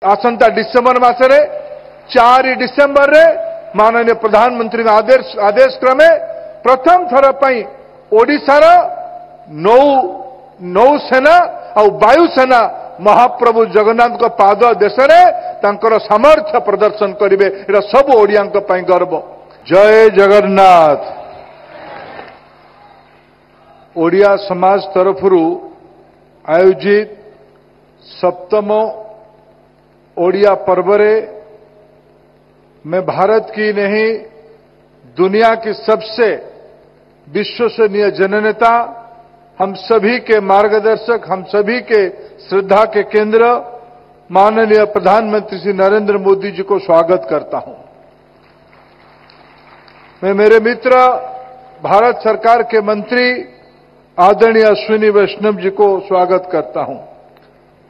आसंता December मासरे 4 December रे माननीय प्रधानमंत्री आदेश क्रमे प्रथम थर पई ओडिशार नौसेना और वायुसेना महाप्रभु जगन्नाथ को पाद देश तांकर सामर्थ्य प्रदर्शन करेंगे। ये सब ओडिया गर्व। जय जगन्नाथ। ओडिया समाज तरफरु आयोजित 7म ओडिया पर्व रे मैं भारत की नहीं दुनिया की सबसे विश्वसनीय जननेता, हम सभी के मार्गदर्शक, हम सभी के श्रद्धा के केंद्र माननीय प्रधानमंत्री श्री नरेंद्र मोदी जी को स्वागत करता हूं। मैं मेरे मित्र भारत सरकार के मंत्री आदरणीय अश्विनी वैष्णव जी को स्वागत करता हूं।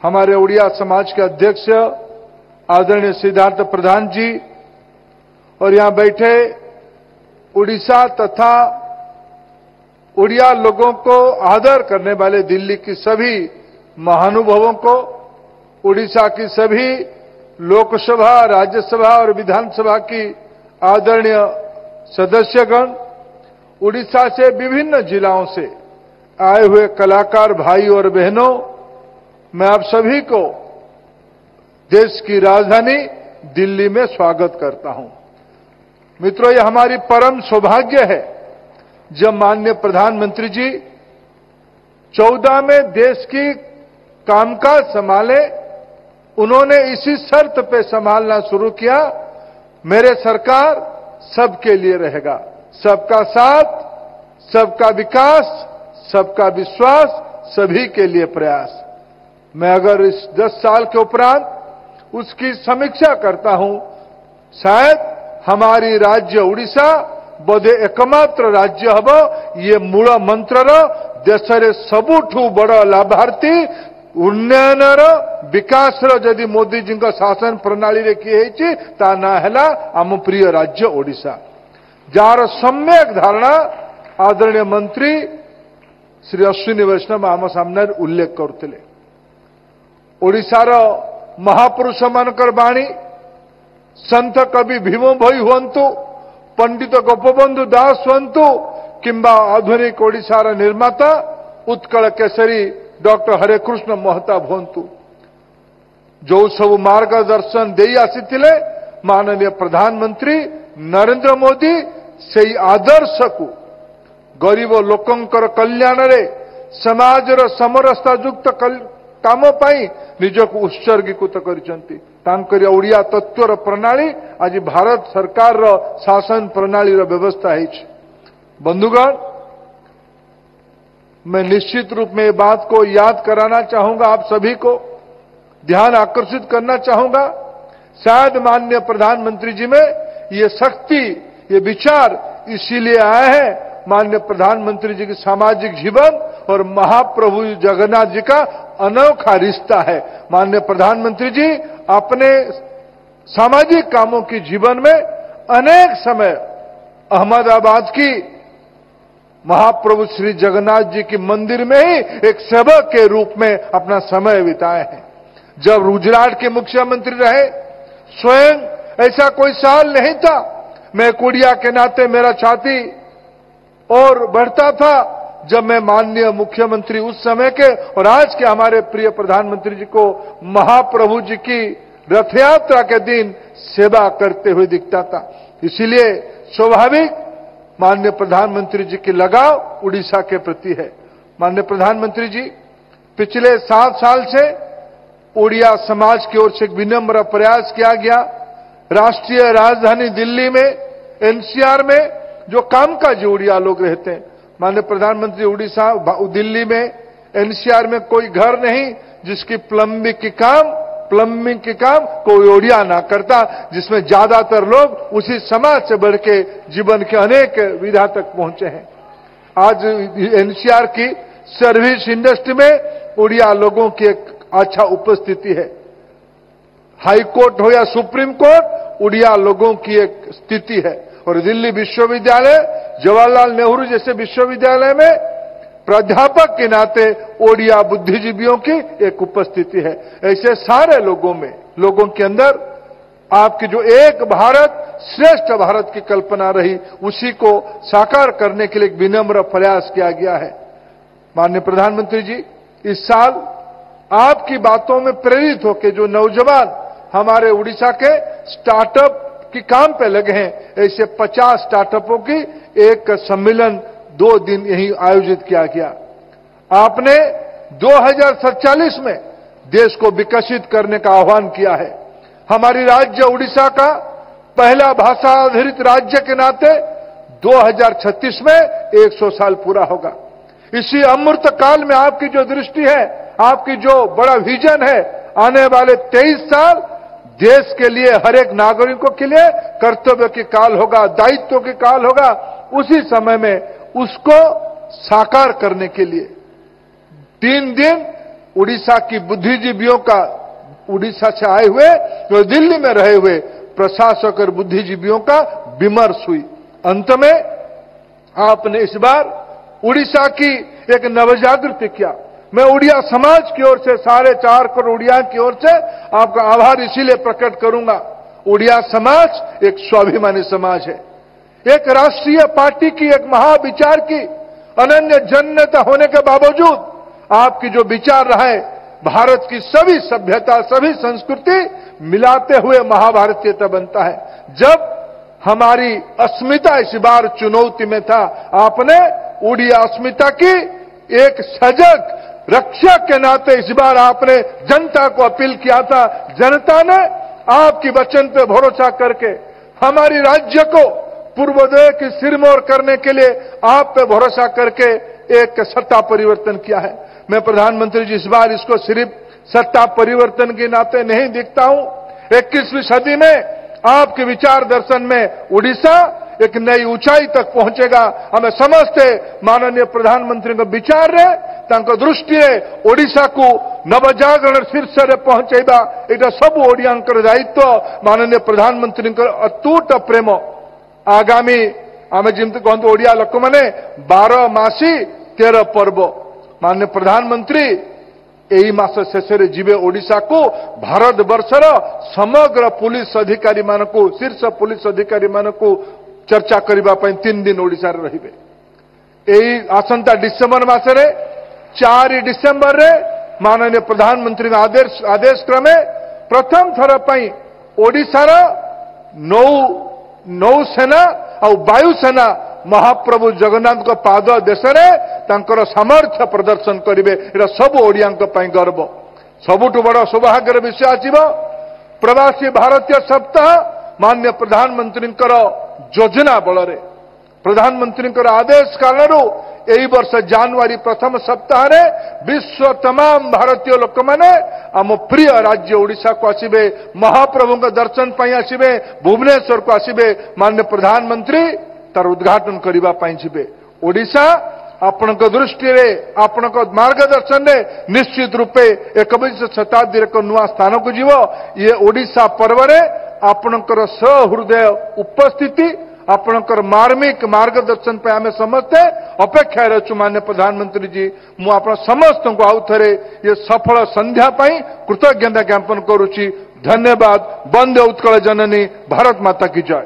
हमारे उड़िया समाज के अध्यक्ष आदरणीय सिद्धार्थ प्रधान जी और यहां बैठे उड़ीसा तथा उड़िया लोगों को आदर करने वाले दिल्ली की सभी महानुभावों को, उड़ीसा की सभी लोकसभा, राज्यसभा और विधानसभा की आदरणीय सदस्यगण, उड़ीसा से विभिन्न जिलाओं से आए हुए कलाकार भाई और बहनों, मैं आप सभी को देश की राजधानी दिल्ली में स्वागत करता हूं। मित्रों, यह हमारी परम सौभाग्य है जब माननीय प्रधानमंत्री जी 14 में देश की कामकाज संभाले। उन्होंने इसी शर्त पे संभालना शुरू किया, मेरे सरकार सबके लिए रहेगा, सबका साथ, सबका विकास, सबका विश्वास, सभी के लिए प्रयास। मैं अगर इस 10 साल के उपरांत उसकी समीक्षा करता हूं, शायद हमारी राज्य उड़ीसा बोधे एकमात्र राज्य हम ये मूल मंत्रर देशरे सबुठू बड़ लाभार्थी उन्नयनर विकासर जदि मोदी जी शासन प्रणाली रे किए ता ना हैला आम प्रिय राज्य ओडिशा, जार सम्यक धारणा आदरणीय मंत्री श्री अश्विनी वैष्णव आम सामने उल्लेख करते। ओडिशार महापुरुष मानकर बाणी संत कवि भीम भई हुंतु, पंडित गोपबंधु दास हुंतु किंबा आधुनिक ओडिशार निर्माता उत्कल केसरी डॉक्टर हरेकृष्ण महताब हुंतु, जो सब मार्गदर्शन दे आसीथिले माननीय प्रधानमंत्री नरेंद्र मोदी सेई आदर्श को गरीब लोकंकर कल्याण रे समाजर समरसता युक्त काम पाई निजक उत्सर्गीकृत करिसंती। तांकर ओडिया तत्वर प्रणाली आज भारत सरकार रो शासन प्रणाली रो व्यवस्था है। बंधुगण, मैं निश्चित रूप में बात को याद कराना चाहूंगा, आप सभी को ध्यान आकर्षित करना चाहूंगा। शायद माननीय प्रधानमंत्री जी में ये शक्ति, ये विचार इसीलिए आए हैं, माननीय प्रधानमंत्री जी की सामाजिक जीवन और महाप्रभु जगन्नाथ जी का अनोखा रिश्ता है। माननीय प्रधानमंत्री जी अपने सामाजिक कामों की जीवन में अनेक समय अहमदाबाद की महाप्रभु श्री जगन्नाथ जी की मंदिर में ही एक सेवक के रूप में अपना समय बिताए हैं। जब गुजरात के मुख्यमंत्री रहे, स्वयं ऐसा कोई साल नहीं था, मैं कुड़िया के नाते मेरा छाती और बढ़ता था जब मैं माननीय मुख्यमंत्री उस समय के और आज के हमारे प्रिय प्रधानमंत्री जी को महाप्रभु जी की रथ यात्रा के दिन सेवा करते हुए दिखता था। इसीलिए स्वाभाविक माननीय प्रधानमंत्री जी की लगाव उड़ीसा के प्रति है। माननीय प्रधानमंत्री जी, पिछले 7 साल से उड़िया समाज की ओर से एक विनम्र प्रयास किया गया। राष्ट्रीय राजधानी दिल्ली में, एनसीआर में जो कामकाजी उड़िया लोग रहते हैं, माननीय प्रधानमंत्री, उड़ीसा दिल्ली में एनसीआर में कोई घर नहीं जिसकी प्लम्बिंग की काम कोई उड़िया ना करता, जिसमें ज्यादातर लोग उसी समाज से बढ़ के जीवन के अनेक विधा तक पहुंचे हैं। आज एनसीआर की सर्विस इंडस्ट्री में उड़िया लोगों की एक अच्छा उपस्थिति है। हाई कोर्ट हो या सुप्रीम कोर्ट, उड़िया लोगों की एक स्थिति है। और दिल्ली विश्वविद्यालय, जवाहरलाल नेहरू जैसे विश्वविद्यालय में प्राध्यापक के नाते ओडिया बुद्धिजीवियों की एक उपस्थिति है। ऐसे सारे लोगों के अंदर आपकी जो एक भारत श्रेष्ठ भारत की कल्पना रही, उसी को साकार करने के लिए एक विनम्र प्रयास किया गया है। माननीय प्रधानमंत्री जी, इस साल आपकी बातों में प्रेरित होकर जो नौजवान हमारे उड़ीसा के स्टार्टअप की काम पे लगे हैं, ऐसे 50 स्टार्टअपों की एक सम्मेलन 2 दिन यहीं आयोजित किया गया। आपने 2047 में देश को विकसित करने का आह्वान किया है। हमारी राज्य उड़ीसा का पहला भाषा आधारित राज्य के नाते 2036 में 100 साल पूरा होगा। इसी अमृत काल में आपकी जो दृष्टि है, आपकी जो बड़ा विजन है, आने वाले 23 साल देश के लिए, हर एक नागरिकों के लिए कर्तव्य की काल होगा, दायित्व की काल होगा। उसी समय में उसको साकार करने के लिए 3 दिन उड़ीसा की बुद्धिजीवियों का, उड़ीसा से आए हुए जो दिल्ली में रहे हुए प्रशासक और बुद्धिजीवियों का विमर्श हुई। अंत में आपने इस बार उड़ीसा की एक नवजागृति किया। मैं उड़िया समाज की ओर से, 4.5 करोड़ उड़िया की ओर से आपका आभार इसीलिए प्रकट करूंगा। उड़िया समाज एक स्वाभिमानी समाज है। एक राष्ट्रीय पार्टी की, एक महाविचार की, अनन्य जननेता होने के बावजूद आपकी जो विचार रहा है, भारत की सभी सभ्यता, सभी संस्कृति मिलाते हुए महाभारतीयता बनता है। जब हमारी अस्मिता इस बार चुनौती में था, आपने उड़िया अस्मिता की एक सजग रक्षक के नाते इस बार आपने जनता को अपील किया था। जनता ने आपकी वचन पे भरोसा करके हमारी राज्य को पूर्वोदय की सिरमौर करने के लिए आप पे भरोसा करके एक सत्ता परिवर्तन किया है। मैं प्रधानमंत्री जी इस बार इसको सिर्फ सत्ता परिवर्तन के नाते नहीं देखता हूं। 21वीं सदी में आपके विचार दर्शन में उड़ीसा एक नई ऊंचाई तक पहुंचेगा। हमें समझते माननीय प्रधानमंत्री का विचार रे, तांको दृष्टि ओडिशा को नवजागरण शीर्ष रे पहुंचेगा। एटा सब ओडियांकर दायित्व। माननीय प्रधानमंत्री अतूट प्रेम आगामी आम जमी कहतु ओडिया लोक मैंने 12 मासी 13 पर्व। माननीय प्रधानमंत्री यही मास शेष जीवे ओडिशा को भारत वर्षर समग्र पुलिस अधिकारी मानकु, शीर्ष पुलिस अधिकारी मानकु चर्चा करबा पई 3 दिन ओडिशा रे रहिबे। एही आसंता डिसेंबर मासरे 4 डिसेंबर रे माननीय प्रधानमंत्री आदेश क्रमे प्रथम थर पई ओडिशार नौसेना और वायुसेना महाप्रभु जगन्नाथ को पाद देश तांकर सामर्थ्य प्रदर्शन करेंगे। ये सब ओडिया गर्व। सबुठ बड़ सौभाग्यर विषय आसीब प्रवासी भारतीय सप्ताह। माननीय प्रधानमंत्री योजना बल प्रधानमंत्री आदेश कारण यही वर्ष जानुआरी प्रथम सप्ताह रे विश्व तमाम भारतीय लोक मैंने आम प्रिय राज्य ओडिशा को आसबे, महाप्रभु का दर्शन पाई आसबे, भुवनेश्वर को आसबे। माननीय प्रधानमंत्री तार उद्घाटन करबा पाई जिबे। ओडिशा आपनक दृष्टि रे, आपनक मार्गदर्शन रे निश्चित रूपे 21 शताब्दी एक नुआ स्थान को जीव। ये ओडिशा पर्व रे आपनकर सहृदय उपस्थिति, आपनकर मार्मिक मार्गदर्शन पे आमे समस्ते अपेक्षा रचु। माननीय प्रधानमंत्री जी, मु आपण समस्त को आउ थरे ये सफल संध्या पाई कृतज्ञता ज्ञापन करुछि। धन्यवाद। वंदे उत्कल जननी। भारत माता की जय।